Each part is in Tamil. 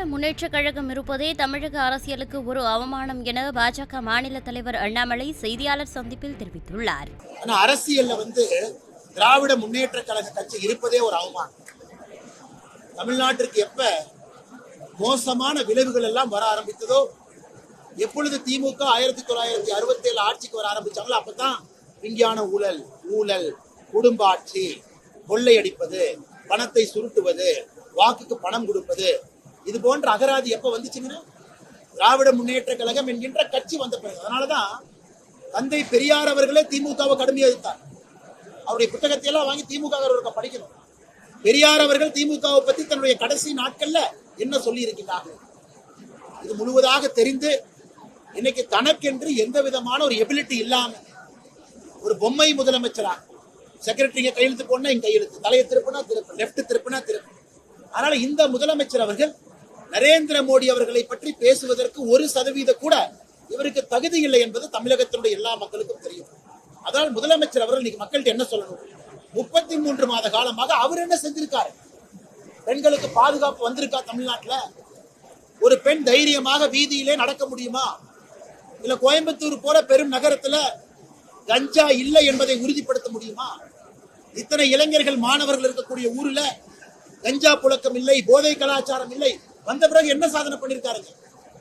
திராவிட முன்னேற்றக் கழகம் இருப்பதே தமிழக அரசியலுக்கு ஒரு அவமானம் என பாஜக மாநில தலைவர் அண்ணாமலை செய்தியாளர் சந்திப்பில் தெரிவித்துள்ளார். அரசியல்ல திராவிட முன்னேற்ற கழக கட்சி இருப்பதே ஒரு அவமானம். தமிழ்நாட்டிற்கு எப்ப மோசமான விளைவுகள் எல்லாம் வர ஆரம்பித்ததோ, எப்பொழுது திமுக 1967 ஆட்சிக்கு வர ஆரம்பிச்சாங்களோ அப்பதான் விஞ்ஞான ஊழல், குடும்ப ஆட்சி, கொள்ளையடிப்பது, பணத்தை சுருட்டுவது, வாக்குக்கு பணம் கொடுப்பது, இது போன்ற அகராதி எப்ப வந்துச்சுங்க? திராவிட முன்னேற்ற கழகம் என்கின்ற கட்சி வந்த பிறகு. அதனாலதான் தந்தை பெரியார் அவர்களே திமுகவை கடுமையா எதிர்த்தார். அவருடைய புத்தகத்தை எல்லாம் வாங்கி திமுக படிக்கணும். பெரியார் அவர்கள் திமுகவை பத்தி தன்னுடைய கடைசி நாட்கள்ல என்ன சொல்லி இருக்கின்றார்கள் இது முழுவதாக தெரிந்து, இன்னைக்கு தனக்கென்று எந்த விதமான ஒரு எபிலிட்டி இல்லாம ஒரு பொம்மை முதலமைச்சரா, செக்ரட்டரிங்க கையெழுத்து போனா இங்க கையெழுத்து, தலையை திருப்பினா திருப்பு, லெப்ட் திருப்பினா திருப்பு. அதனால இந்த முதலமைச்சர் அவர்கள் நரேந்திர மோடி அவர்களை பற்றி பேசுவதற்கு 1% கூட இவருக்கு தகுதி இல்லை என்பது தமிழகத்தினுடைய எல்லா மக்களுக்கும் தெரியும். அதனால் முதலமைச்சர் அவர்கள் இன்னைக்கு மக்கள்கிட்ட என்ன சொல்லணும்? 33 மாத காலமாக அவர் என்ன செஞ்சிருக்காரு? பெண்களுக்கு பாதுகாப்பு வந்திருக்கா? தமிழ்நாட்டுல ஒரு பெண் தைரியமாக வீதியிலே நடக்க முடியுமா? இல்ல கோயம்புத்தூர் போல பெரும் நகரத்துல கஞ்சா இல்லை என்பதை உறுதிப்படுத்த முடியுமா? இத்தனை இளைஞர்கள் மாணவர்கள் இருக்கக்கூடிய ஊர்ல கஞ்சா புழக்கம் இல்லை, போதை கலாச்சாரம் இல்லை. வந்த பிறகு என்ன சாதனை பண்ணிருக்காருங்க?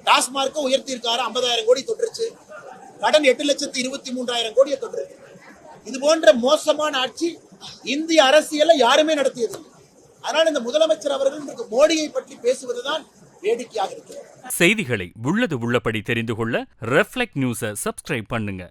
டாஸ்மார்க்க உயர்த்தி இருக்காரு, 50,000 கோடி தொற்றுச்சு. கடன் 8,23,000 கோடியை தொற்றுச்சு. இது போன்ற மோசமான ஆட்சி இந்திய அரசியல்ல யாருமே நடத்தியது. அதனால இந்த முதலமைச்சர் அவர்கள் மோடியை பற்றி பேசுவதுதான் வேடிக்கையாக இருக்கிறது. செய்திகளை உள்ளது உள்ளபடி தெரிந்து கொள்ள ரெஃப்ளெக்ட் நியூஸை சப்ஸ்கிரைப் பண்ணுங்க.